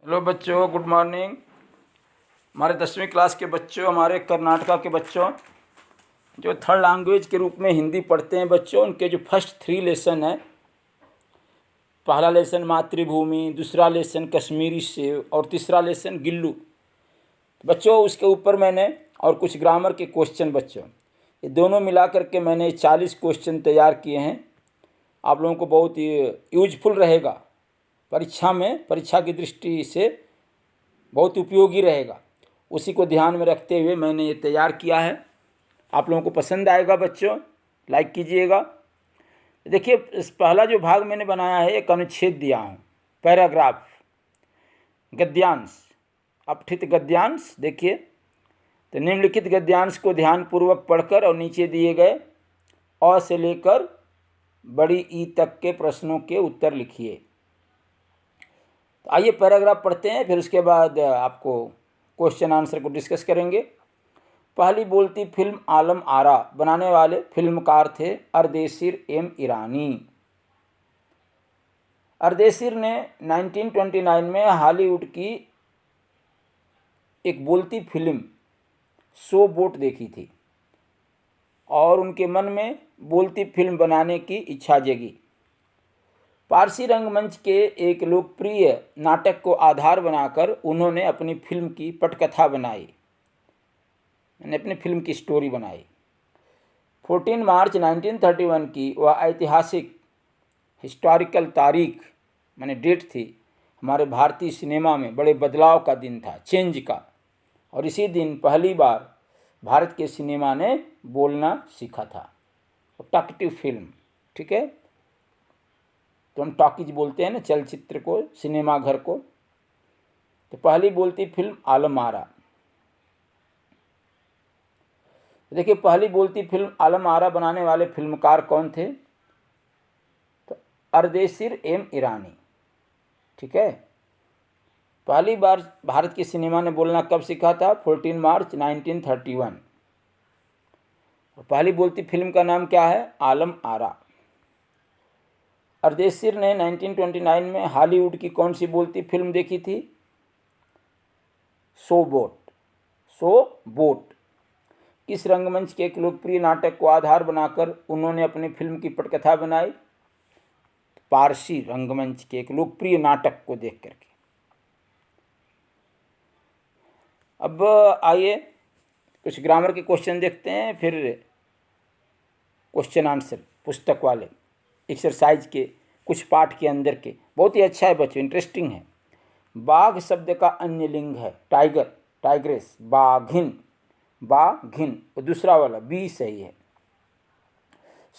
Hello बच्चों, good morning. हमारे 10वीं क्लास के बच्चों, हमारे कर्नाटका के बच्चों जो थर्ड लैंग्वेज के रूप में हिंदी पढ़ते हैं बच्चों, उनके जो फर्स्ट 3 लेसन है, पहला लेसन मातृभूमि, दूसरा लेसन कश्मीरी सेव और तीसरा लेसन गिल्लू। बच्चों उसके ऊपर मैंने और कुछ ग्रामर के क्वेश्चन बच्चों, ये दोनों मिला करके मैंने 40 क्वेश्चन तैयार किए हैं। आप लोगों को बहुत यूजफुल रहेगा, परीक्षा की दृष्टि से बहुत उपयोगी रहेगा। उसी को ध्यान में रखते हुए मैंने ये तैयार किया है। आप लोगों को पसंद आएगा बच्चों, लाइक कीजिएगा। देखिए, इस पहला जो भाग मैंने बनाया है एक अनुच्छेद दिया हूँ, पैराग्राफ, गद्यांश, अपठित गद्यांश। देखिए, तो निम्नलिखित गद्यांश को ध्यानपूर्वक पढ़कर और नीचे दिए गए अ से लेकर बड़ी ई तक के प्रश्नों के उत्तर लिखिए। तो आइए पैराग्राफ पढ़ते हैं, फिर उसके बाद आपको क्वेश्चन आंसर को डिस्कस करेंगे। पहली बोलती फिल्म आलम आरा, बनाने वाले फिल्मकार थे अर्देशीर एम ईरानी। अर्देशीर ने 1929 में हॉलीवुड की एक बोलती फिल्म शो बोट देखी थी और उनके मन में बोलती फिल्म बनाने की इच्छा जगी। पारसी रंगमंच के एक लोकप्रिय नाटक को आधार बनाकर उन्होंने अपनी फिल्म की पटकथा बनाई, अपनी फिल्म की स्टोरी बनाई। 14 मार्च 1931 की वह ऐतिहासिक हिस्टोरिकल तारीख माने डेट थी। हमारे भारतीय सिनेमा में बड़े बदलाव का दिन था, चेंज का। और इसी दिन पहली बार भारत के सिनेमा ने बोलना सीखा था। टॉकेटिव फिल्म, ठीक है, तो हम टॉकीज बोलते हैं ना चलचित्र को, सिनेमा घर को। तो पहली बोलती फिल्म आलम आरा। देखिए, पहली बोलती फिल्म आलम आरा बनाने वाले फिल्मकार कौन थे? तो अर्देशीर एम ईरानी, ठीक है। पहली बार भारत के सिनेमा ने बोलना कब सीखा था? 14 मार्च 1931। पहली बोलती फिल्म का नाम क्या है? आलम आरा। अर्देशीर ने 1929 में हॉलीवुड की कौन सी बोलती फिल्म देखी थी? Show boat. किस रंगमंच के एक लोकप्रिय नाटक को आधार बनाकर उन्होंने अपनी फिल्म की पटकथा बनाई? पारसी रंगमंच के एक लोकप्रिय नाटक को देख करके। अब आइए कुछ ग्रामर के क्वेश्चन देखते हैं, फिर क्वेश्चन आंसर पुस्तक वाले एक्सरसाइज के कुछ पाठ के अंदर के। बहुत ही अच्छा है बच्चों, इंटरेस्टिंग है। बाघ शब्द का अन्य लिंग है टाइगर, टाइग्रेस, बाघिन, और दूसरा वाला बी सही है।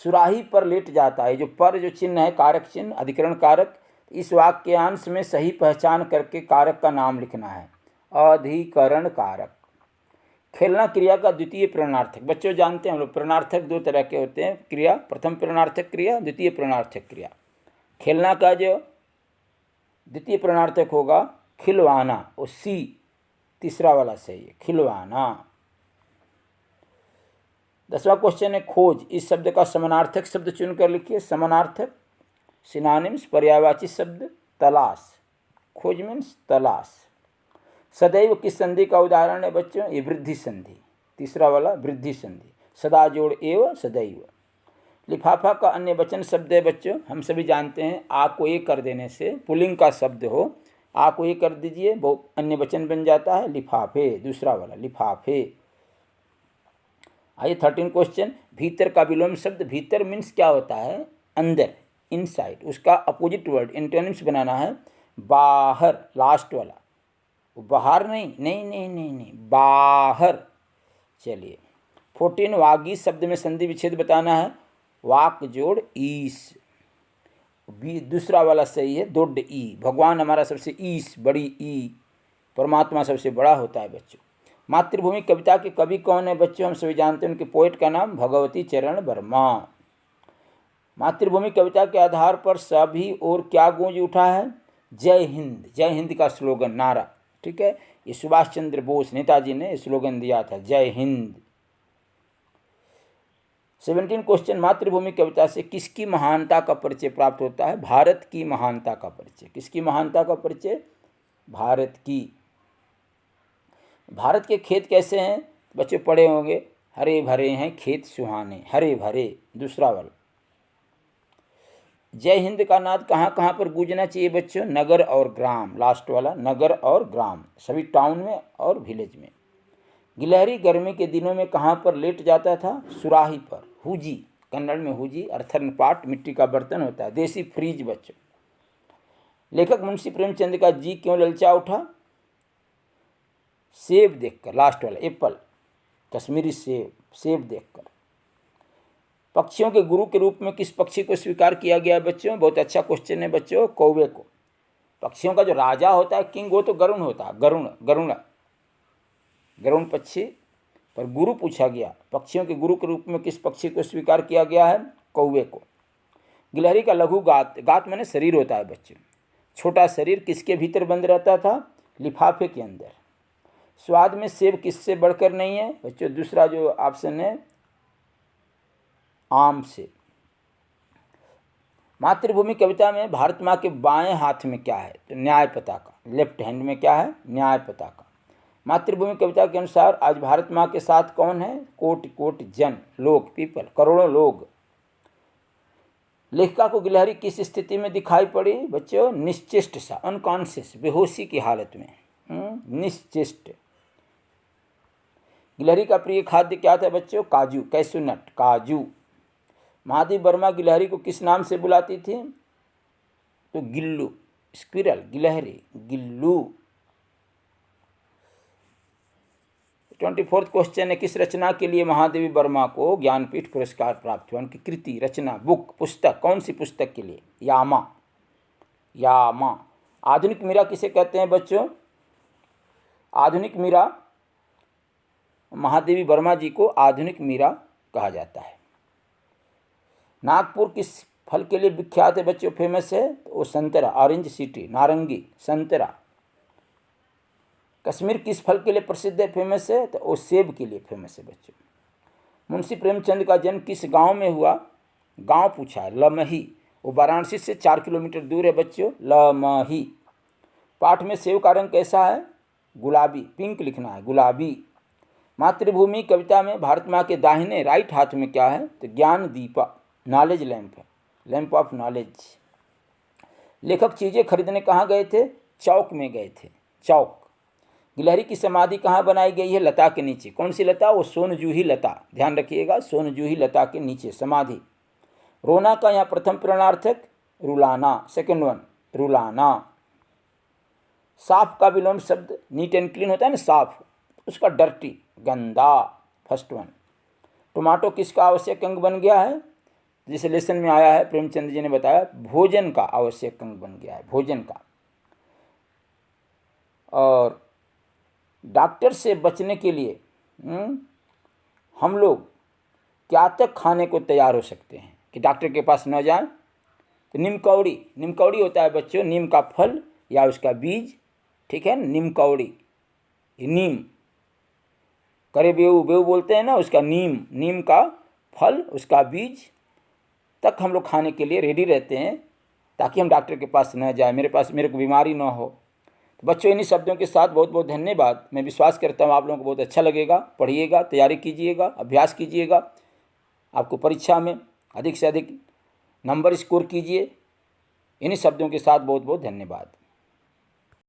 सुराही पर लेट जाता है, जो पर जो चिन्ह है कारक चिन्ह, अधिकरण कारक। इस वाक्यांश में सही पहचान करके कारक का नाम लिखना है, अधिकरण कारक। खेलना क्रिया का द्वितीय प्रेरणार्थक। बच्चों जानते हैं हम लोग प्रेरणार्थक 2 तरह के होते हैं क्रिया, प्रथम प्रेरणार्थक क्रिया, द्वितीय प्रेरणार्थक क्रिया। खेलना का जो द्वितीय प्रेरणार्थक होगा खिलवाना, और सी तीसरा वाला सही है, खिलवाना। 10वां क्वेश्चन है खोज। इस शब्द का समानार्थक शब्द चुनकर लिखिए। समानार्थक सिनोनिम्स, पर्यायवाची शब्द तलाश, खोज मीन्स तलाश। सदैव किस संधि का उदाहरण है बच्चों? ये वृद्धि संधि, तीसरा वाला वृद्धि संधि। सदा जोड़ एव, सदैव। लिफाफा का अन्य वचन शब्द है बच्चों, हम सभी जानते हैं, आ को ए कर देने से पुल्लिंग का शब्द हो, आ को ए कर दीजिए, वो अन्य वचन बन जाता है लिफाफे, दूसरा वाला लिफाफे। आइए 13 क्वेश्चन। भीतर का विलोम शब्द, भीतर मीन्स क्या होता है? अंदर, इनसाइड। उसका अपोजिट वर्ड एंटोनिम्स बनाना है बाहर, लास्ट वाला, बाहर नहीं, बाहर। चलिए 14 वागी शब्द में संधि विच्छेद बताना है, वाक जोड़ ईस, दूसरा वाला सही है दोड ई। भगवान हमारा सबसे ईस, बड़ी ई, परमात्मा सबसे बड़ा होता है बच्चों। मातृभूमि कविता के कवि कौन है बच्चों? हम सभी जानते हैं, उनके पोएट का नाम भगवती चरण वर्मा। मातृभूमि कविता के आधार पर सभी और क्या गूंज उठा है? जय हिंद, जय हिंद का स्लोगन, नारा, ठीक है। ये सुभाष चंद्र बोस नेताजी ने स्लोगन दिया था, जय हिंद। 17 क्वेश्चन। मातृभूमि कविता से किसकी महानता का परिचय प्राप्त होता है? भारत की महानता का परिचय। किसकी महानता का परिचय? भारत की। भारत के खेत कैसे हैं बच्चे पढ़े होंगे, हरे भरे हैं खेत सुहाने, हरे भरे। दूसरा वाला, जय हिंद का नाद कहाँ कहाँ पर गूंजना चाहिए बच्चों? नगर और ग्राम। लास्ट वाला, नगर और ग्राम, सभी टाउन में और विलेज में। गिलहरी गर्मी के दिनों में कहाँ पर लेट जाता था? सुराही पर, हुजी, कन्नड़ में हुजी अर्थन पाट, मिट्टी का बर्तन होता है, देसी फ्रीज बच्चों। लेखक मुंशी प्रेमचंद का जी क्यों ललचा उठा? सेब देखकर। लास्ट वाला, एप्पल, कश्मीरी सेब, सेब देखकर। पक्षियों के गुरु के रूप में किस पक्षी को स्वीकार किया गया है बच्चों? बहुत अच्छा क्वेश्चन है बच्चों, कौवे को। पक्षियों का जो राजा होता है, किंग, वो तो गरुण होता है, गरुण पक्षी। पर गुरु पूछा गया, पक्षियों के गुरु के रूप में किस पक्षी को स्वीकार किया गया है? कौवे को। गिलहरी का लघु गात, गात माने शरीर होता है बच्चों। छोटा शरीर किसके भीतर बंद रहता था? लिफाफे के अंदर। स्वाद में सेब किससे बढ़कर नहीं है बच्चों? दूसरा जो ऑप्शन है, आम से। मातृभूमि कविता में भारत माँ के बाएं हाथ में क्या है? तो न्याय पताका। लेफ्ट हैंड में क्या है? न्याय पताका। मातृभूमि कविता के अनुसार आज भारत माँ के साथ कौन है? कोटि कोटि जन, लोग, पीपल, करोड़ों लोग। लेखिका को गिलहरी किस स्थिति में दिखाई पड़ी बच्चों? निश्चेष्ट सा, अनकॉन्शियस, बेहोशी की हालत में। निश्चेष्ट। गिलहरी का प्रिय खाद्य क्या था बच्चों? काजू, कैसू नट, काजू। महादेवी वर्मा गिलहरी को किस नाम से बुलाती थी? तो गिल्लू, स्क्विरल, गिलहरी, गिल्लू। 24वां क्वेश्चन है, किस रचना के लिए महादेवी वर्मा को ज्ञानपीठ पुरस्कार प्राप्त हुआ? उनकी कृति, रचना, बुक, पुस्तक, कौन सी पुस्तक के लिए? यामा, यामा। आधुनिक मीरा किसे कहते हैं बच्चों? आधुनिक मीरा, महादेवी वर्मा जी को आधुनिक मीरा कहा जाता है। नागपुर किस फल के लिए विख्यात है बच्चों, फेमस है? तो वो संतरा, ऑरेंज सिटी, नारंगी, संतरा। कश्मीर किस फल के लिए प्रसिद्ध है, फेमस है? तो वो सेब के लिए फेमस है बच्चों। मुंशी प्रेमचंद का जन्म किस गांव में हुआ? गांव पूछा है, लमही। वो वाराणसी से 4 किलोमीटर दूर है बच्चों, लमही। पाठ में सेब का रंग कैसा है? गुलाबी, पिंक लिखना है, गुलाबी। मातृभूमि कविता में भारत माँ के दाहिने, राइट हाथ में क्या है? तो ज्ञान दीपा, नॉलेज लैंप है, लैंप ऑफ नॉलेज। लेखक चीज़ें खरीदने कहाँ गए थे? चौक में गए थे, चौक। गिलहरी की समाधि कहाँ बनाई गई है? लता के नीचे। कौन सी लता? वो सोनजूही लता, ध्यान रखिएगा, सोनजूही लता के नीचे समाधि। रोना का यहाँ प्रथम प्रणनार्थक रुलाना, सेकेंड वन, रुलाना। साफ का विलोम शब्द नीट एंड क्लीन होता है ना, साफ, उसका डर्टी, गंदा, फर्स्ट वन। टमाटो किसका आवश्यक अंग बन गया है? जिस लेसन में आया है, प्रेमचंद जी ने बताया, भोजन का आवश्यक अंग बन गया है, भोजन का। और डॉक्टर से बचने के लिए हम लोग क्या तक खाने को तैयार हो सकते हैं कि डॉक्टर के पास न जाएं? तो नीमकौड़ी, नीमकौड़ी होता है बच्चों, नीम का फल या उसका बीज, ठीक है, नीमकौड़ी, नीम, करे बेऊ, बेऊ बोलते हैं ना, उसका नीम, नीम का फल, उसका बीज तक हम लोग खाने के लिए रेडी रहते हैं, ताकि हम डॉक्टर के पास न जाए, मेरे को बीमारी ना हो। तो बच्चों, इन्हीं शब्दों के साथ बहुत बहुत धन्यवाद। मैं विश्वास करता हूँ आप लोगों को बहुत अच्छा लगेगा। पढ़िएगा, तैयारी कीजिएगा, अभ्यास कीजिएगा, आपको परीक्षा में अधिक से अधिक नंबर स्कोर कीजिए। इन्हीं शब्दों के साथ बहुत बहुत धन्यवाद।